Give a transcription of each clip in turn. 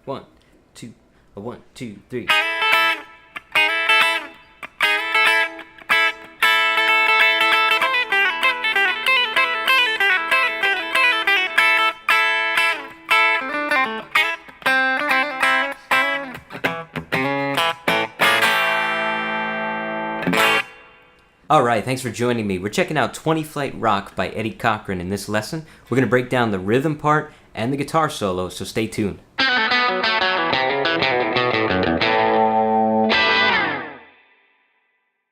One, two, one, two, three. Alright, thanks for joining me. We're checking out 20 Flight Rock by Eddie Cochran in this lesson. We're going to break down the rhythm part and the guitar solo, so stay tuned.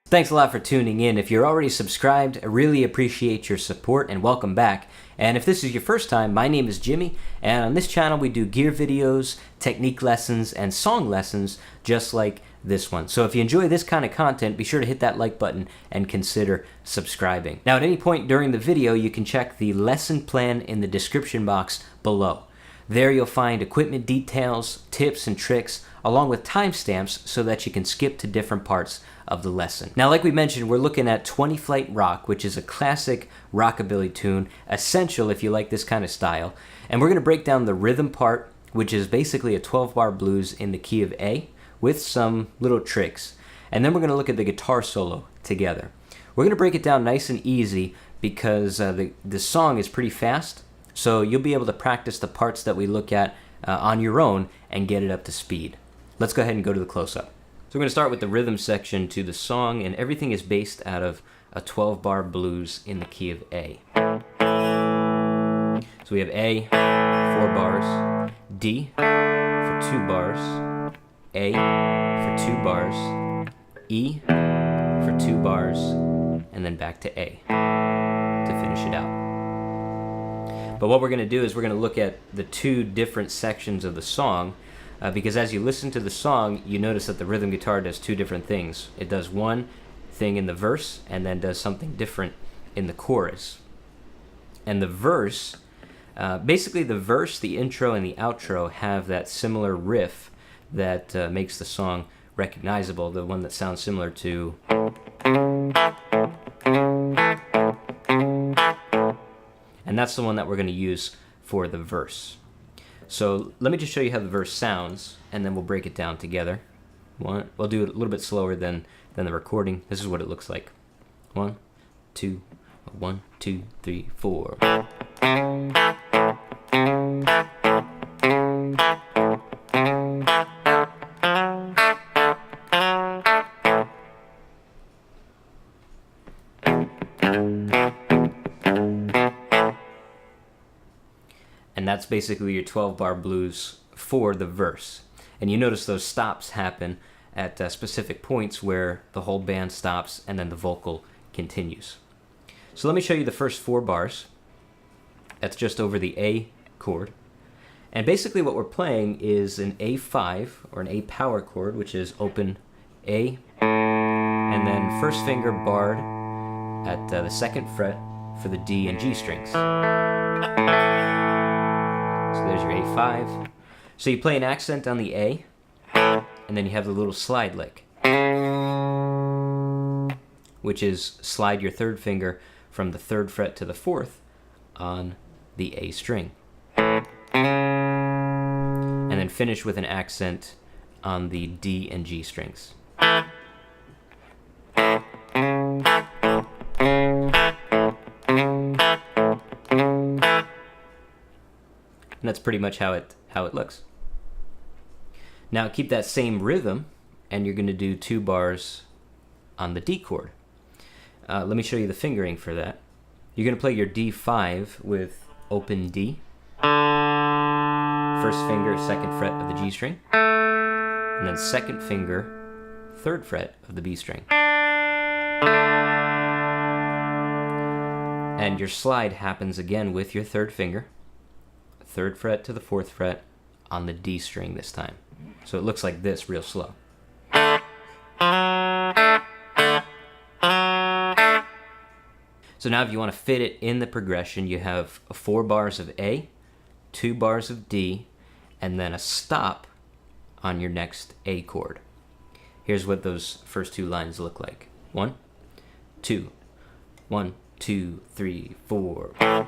Thanks a lot for tuning in. If you're already subscribed, I really appreciate your support and welcome back. And if this is your first time, my name is Jimmy, and on this channel we do gear videos, technique lessons, and song lessons just like this one. So if you enjoy this kind of content, be sure to hit that like button and consider subscribing. Now at any point during the video, you can check the lesson plan in the description box below. There you'll find equipment details, tips and tricks, along with timestamps so that you can skip to different parts of the lesson. Now, like we mentioned, we're looking at 20 Flight Rock, which is a classic rockabilly tune, essential if you like this kind of style. And we're going to break down the rhythm part, which is basically a 12-bar blues in the key of A, with some little tricks. And then we're going to look at the guitar solo together. We're going to break it down nice and easy because the song is pretty fast, so you'll be able to practice the parts that we look at on your own and get it up to speed. Let's go ahead and go to the close-up. So we're going to start with the rhythm section to the song, and everything is based out of a 12-bar blues in the key of A. So we have A, 4 bars, D for 2 bars, A for 2 bars, E for 2 bars, and then back to A to finish it out. But what we're going to do is we're going to look at the two different sections of the song, because as you listen to the song, you notice that the rhythm guitar does two different things. It does one thing in the verse and then does something different in the chorus. And the verse, basically the verse, the intro, and the outro have that similar riff that makes the song recognizable, the one that sounds similar to... And that's the one that we're going to use for the verse. So let me just show you how the verse sounds, and then we'll break it down together. We'll do it a little bit slower than the recording. This is what it looks like. 1, 2, 1, 2, 3, 4. And that's basically your 12-bar blues for the verse. And you notice those stops happen at specific points where the whole band stops and then the vocal continues. So let me show you the first 4 bars. That's just over the A chord. And basically what we're playing is an A5 or an A power chord, which is open A, and then first finger barred at the 2nd fret for the D and G strings. So there's your A5. So you play an accent on the A, and then you have the little slide lick, which is slide your 3rd finger from the 3rd fret to the 4th on the A string. And then finish with an accent on the D and G strings. And that's pretty much how it looks. Now keep that same rhythm, and you're going to do 2 bars on the D chord. Let me show you the fingering for that. You're going to play your D5 with open D, 1st finger, 2nd fret of the G string, and then 2nd finger, 3rd fret of the B string. And your slide happens again with your 3rd finger, 3rd fret to the 4th fret on the D string this time. So it looks like this real slow. So now if you want to fit it in the progression, you have 4 bars of A, 2 bars of D, and then a stop on your next A chord. Here's what those first 2 lines look like. 1, 2, 1, 2, 3, 4.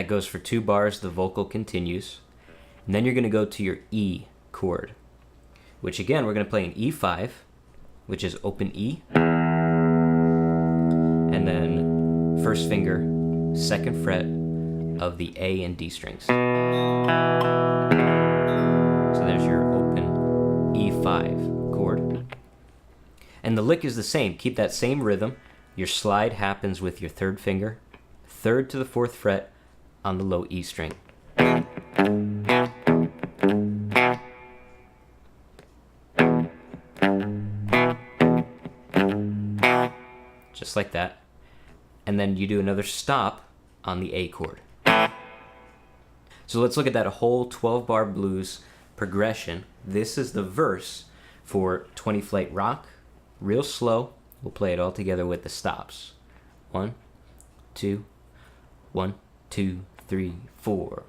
That goes for 2 bars. The vocal continues. And then you're going to go to your E chord, which again, we're going to play an E5, which is open E. And then first finger, 2nd fret of the A and D strings. So there's your open E5 chord. And the lick is the same. Keep that same rhythm. Your slide happens with your 3rd finger, 3rd to the 4th fret on the low E string. Just like that. And then you do another stop on the A chord. So let's look at that whole 12-bar blues progression. This is the verse for 20 Flight Rock. Real slow. We'll play it all together with the stops. 1, 2, 1, 2, 3, 4.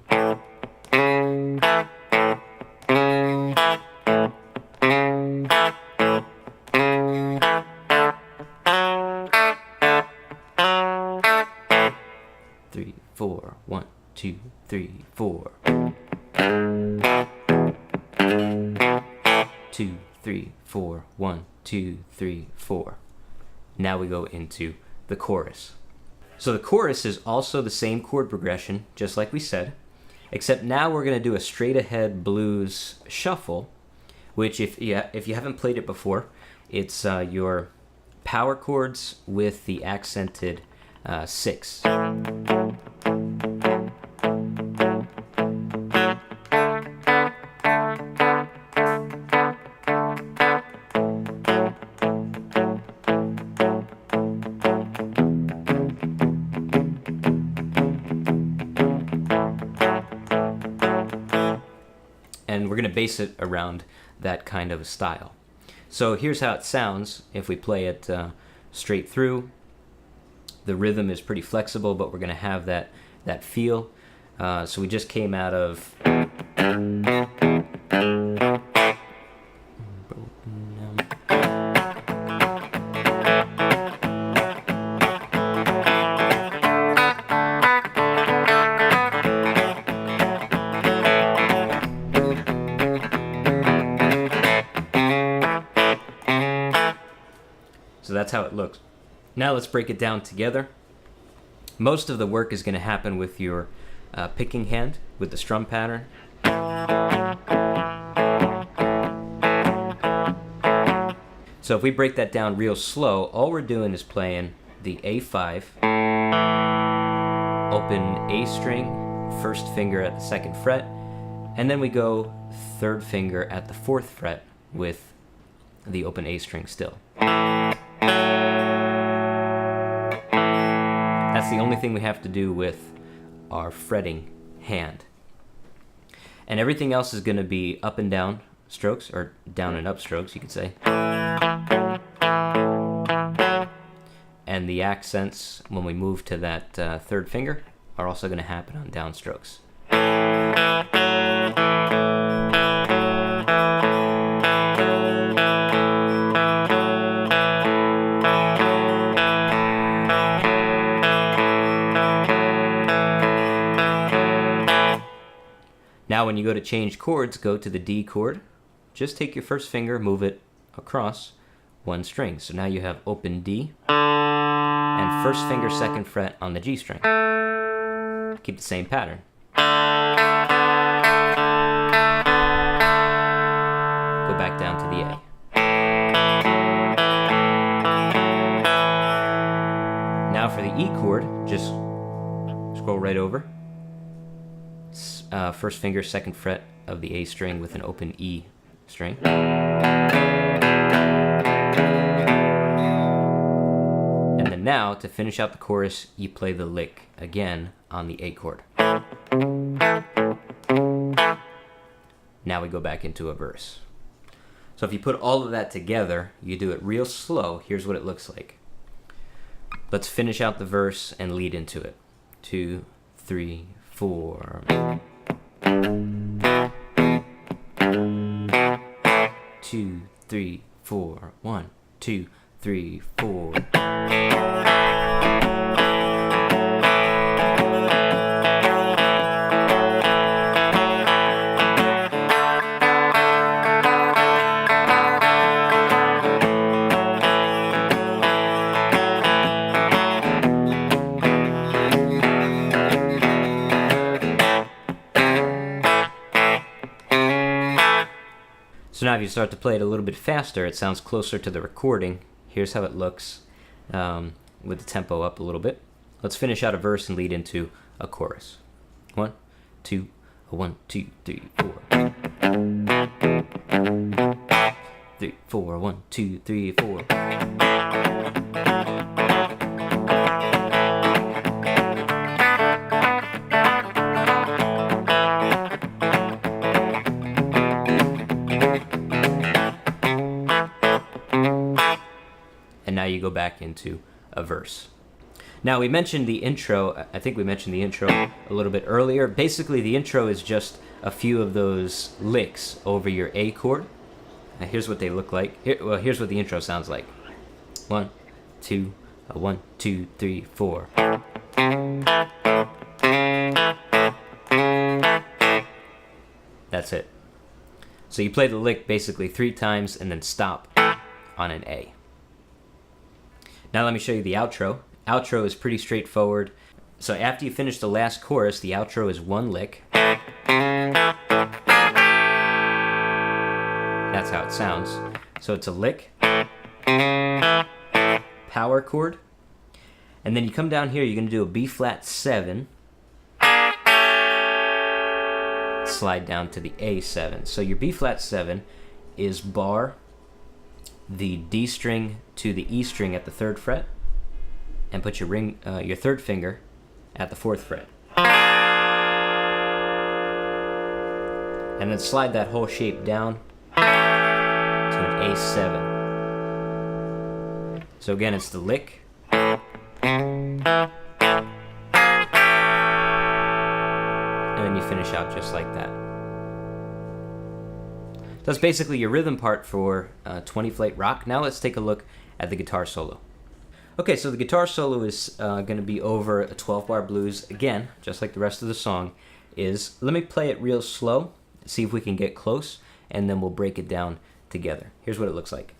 3, 4. 1, 2, 3, 4. 2, 3, 4. 1, 2, 3, 4. Now we go into the chorus. So the chorus is also the same chord progression, just like we said, except now we're going to do a straight ahead blues shuffle, which if you haven't played it before, it's your power chords with the accented 6. And we're going to base it around that kind of style. So here's how it sounds if we play it straight through. The rhythm is pretty flexible, but we're going to have that feel. So we just came out of... So that's how it looks. Now let's break it down together. Most of the work is going to happen with your picking hand, with the strum pattern. So if we break that down real slow, all we're doing is playing the A5, open A string, 1st finger at the 2nd fret, and then we go 3rd finger at the 4th fret with the open A string still. That's the only thing we have to do with our fretting hand. And everything else is going to be up and down strokes, or down and up strokes, you could say. And the accents, when we move to that 3rd finger, are also going to happen on down strokes. Now when you go to change chords, go to the D chord. Just take your 1st finger, move it across 1 string. So now you have open D and 1st finger, 2nd fret on the G string. Keep the same pattern. Go back down to the A. Now for the E chord, just scroll right over. 1st finger, 2nd fret of the A string with an open E string. And then now, to finish out the chorus, you play the lick again on the A chord. Now we go back into a verse. So if you put all of that together, you do it real slow, here's what it looks like. Let's finish out the verse and lead into it. 2, 3, 4. 2, 3, 4. 1, 2, 3, 4. Now if you start to play it a little bit faster, it sounds closer to the recording. Here's how it looks with the tempo up a little bit. Let's finish out a verse and lead into a chorus. 1, 2, 1, 2, 3, 4. 3, 4, 1, 2, 3, 4. And now you go back into a verse. Now we mentioned the intro, I think we mentioned the intro a little bit earlier. Basically the intro is just a few of those licks over your A chord. Now here's what they look like. Here's what the intro sounds like. 1, 2, 1, 2, 3, 4. That's it. So you play the lick basically 3 times and then stop on an A. Now let me show you the outro. Outro is pretty straightforward. So after you finish the last chorus, the outro is 1 lick. That's how it sounds. So it's a lick, power chord, and then you come down here, you're going to do a B flat 7, slide down to the A7. So your B flat 7 is bar the D string to the E string at the 3rd fret, and put your 3rd finger at the 4th fret. And then slide that whole shape down to an A7. So again, it's the lick, and then you finish out just like that. That's basically your rhythm part for 20 Flight Rock. Now let's take a look at the guitar solo. Okay, so the guitar solo is going to be over a 12-bar blues. Again, just like the rest of the song, let me play it real slow, see if we can get close, and then we'll break it down together. Here's what it looks like.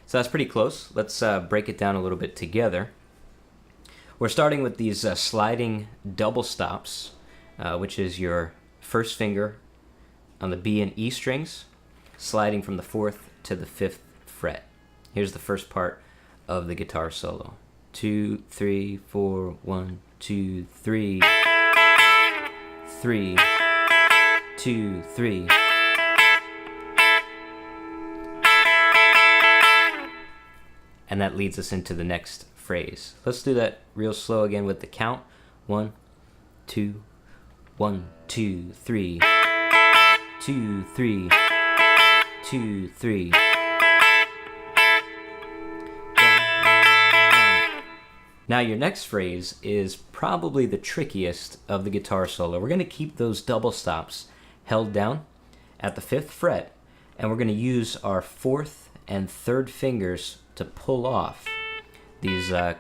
So that's pretty close. Let's break it down a little bit together. We're starting with these sliding double stops, which is your 1st finger on the B and E strings, sliding from the 4th to the 5th fret. Here's the first part of the guitar solo. 2, 3, 4, 1, 2, 3, 3, 2, 3. And that leads us into the next phrase. Let's do that real slow again with the count. 1, 2, 1, 2, 3, 2, 3, 2, 3. Now your next phrase is probably the trickiest of the guitar solo. We're going to keep those double stops held down at the 5th fret, and we're going to use our 4th and 3rd fingers to pull off these, they're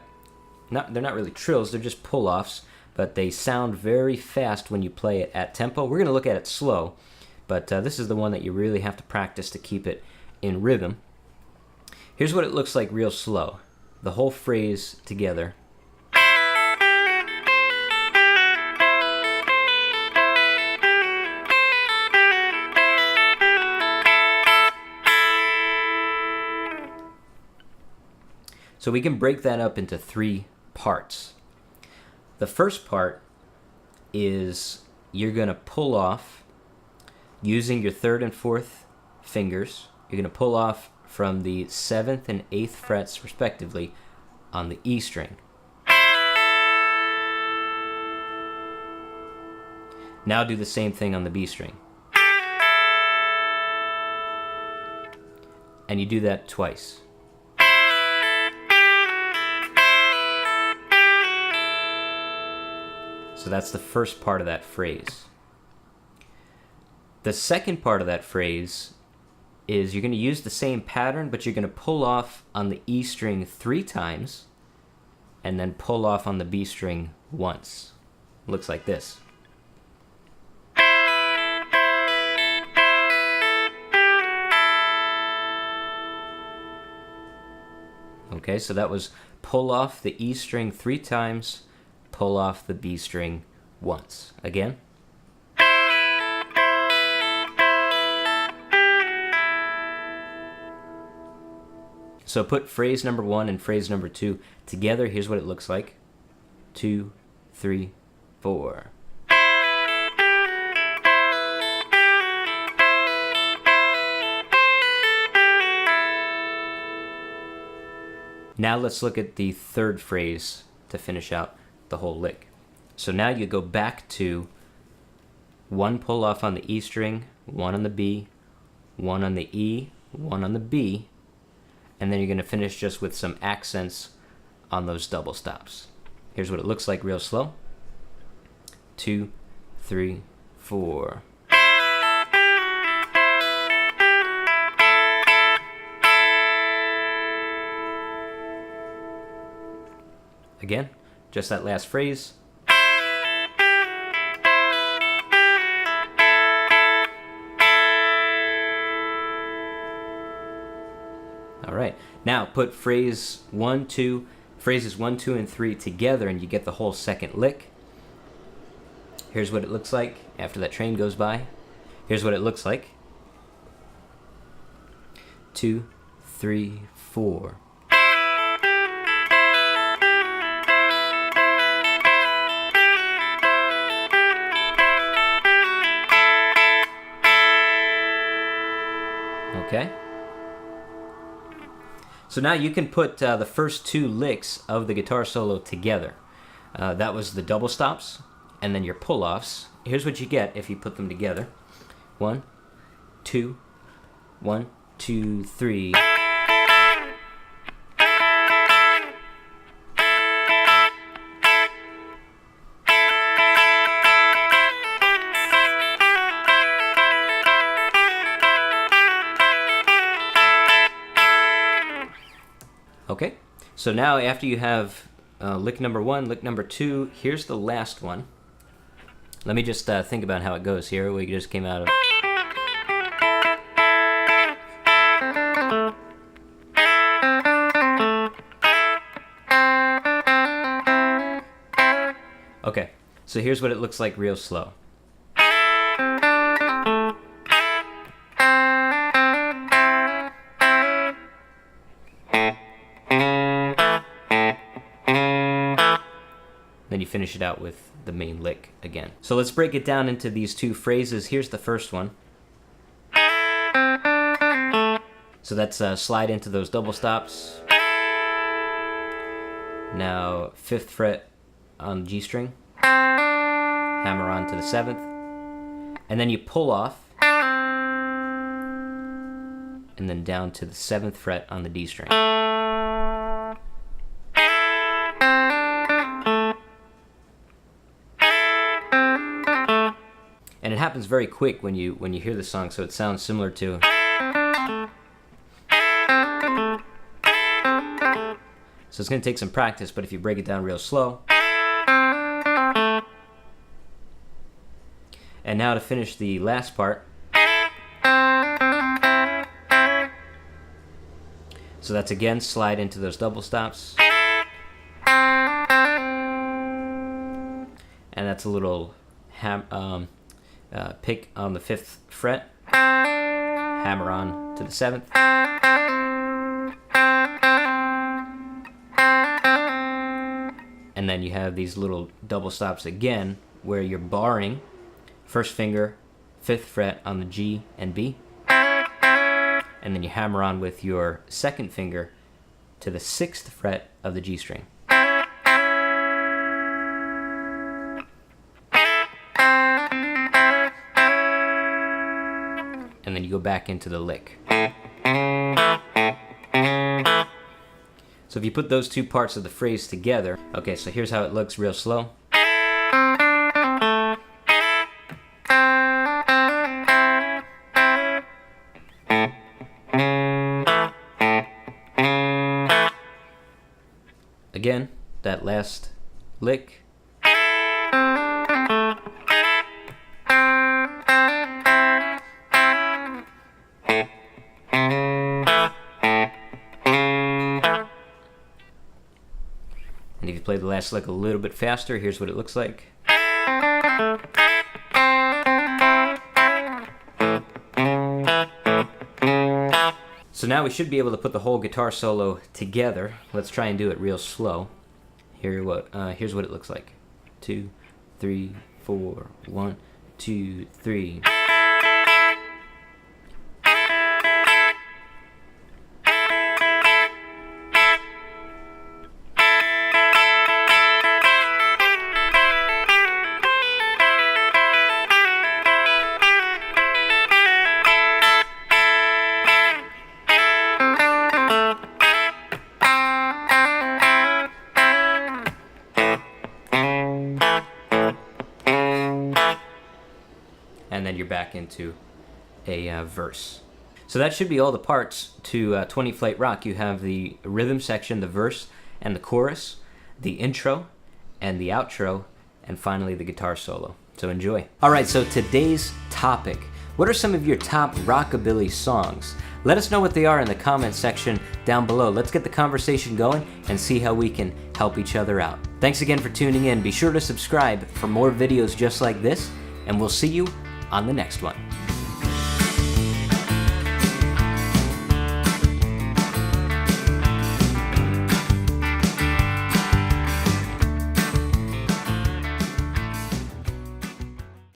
not really trills, they're just pull-offs, but they sound very fast when you play it at tempo. We're going to look at it slow, but this is the one that you really have to practice to keep it in rhythm. Here's what it looks like real slow. The whole phrase together. So we can break that up into 3 parts. The first part is you're going to pull off using your 3rd and 4th fingers. You're going to pull off from the 7th and 8th frets respectively on the E string. Now do the same thing on the B string. And you do that twice. So that's the first part of that phrase. The second part of that phrase is you're going to use the same pattern, but you're going to pull off on the E string 3 times, and then pull off on the B string once. Looks like this. Okay, so that was pull off the E string 3 times, pull off the B string once. Again. So put phrase number 1 and phrase number 2 together. Here's what it looks like. 2, 3, 4. Now let's look at the third phrase to finish out the whole lick. So now you go back to 1 pull off on the E string, 1 on the B, 1 on the E, 1 on the B, and then you're going to finish just with some accents on those double stops. Here's what it looks like real slow. 2, 3, 4. Again, just that last phrase. All right, now put phrases 1, 2, and 3 together and you get the whole second lick. Here's what it looks like after that train goes by. Here's what it looks like. 2, 3, 4. Okay. So now you can put the first 2 licks of the guitar solo together. That was the double stops and then your pull-offs. Here's what you get if you put them together. 1, 2, 1, 2, 3. Okay, so now after you have lick number 1, lick number 2, here's the last one. Let me just think about how it goes here. We just came out of... Okay, so here's what it looks like real slow. Then you finish it out with the main lick again. So let's break it down into these 2 phrases. Here's the first one. So that's slide into those double stops. Now 5th fret on the G string. Hammer on to the 7th. And then you pull off. And then down to the 7th fret on the D string. And it happens very quick when you hear the song, so it sounds similar to... So it's going to take some practice, but if you break it down real slow. And now to finish the last part. So that's again, slide into those double stops. And that's a little pick on the 5th fret, hammer on to the 7th, and then you have these little double stops again where you're barring 1st finger, 5th fret on the G and B, and then you hammer on with your 2nd finger to the 6th fret of the G string. And then you go back into the lick. So if you put those 2 parts of the phrase together, okay, so here's how it looks real slow. Again. that last lick. And if you play the last lick a little bit faster, here's what it looks like. So now we should be able to put the whole guitar solo together. Let's try and do it real slow. Here's what it looks like. 2, 3, 4, 1, 2, 3. And then you're back into a verse. So that should be all the parts to 20 Flight Rock. You have the rhythm section, the verse, and the chorus, the intro, and the outro, and finally the guitar solo. So enjoy. Alright, so today's topic. What are some of your top rockabilly songs? Let us know what they are in the comments section down below. Let's get the conversation going and see how we can help each other out. Thanks again for tuning in. Be sure to subscribe for more videos just like this, and we'll see you on the next one.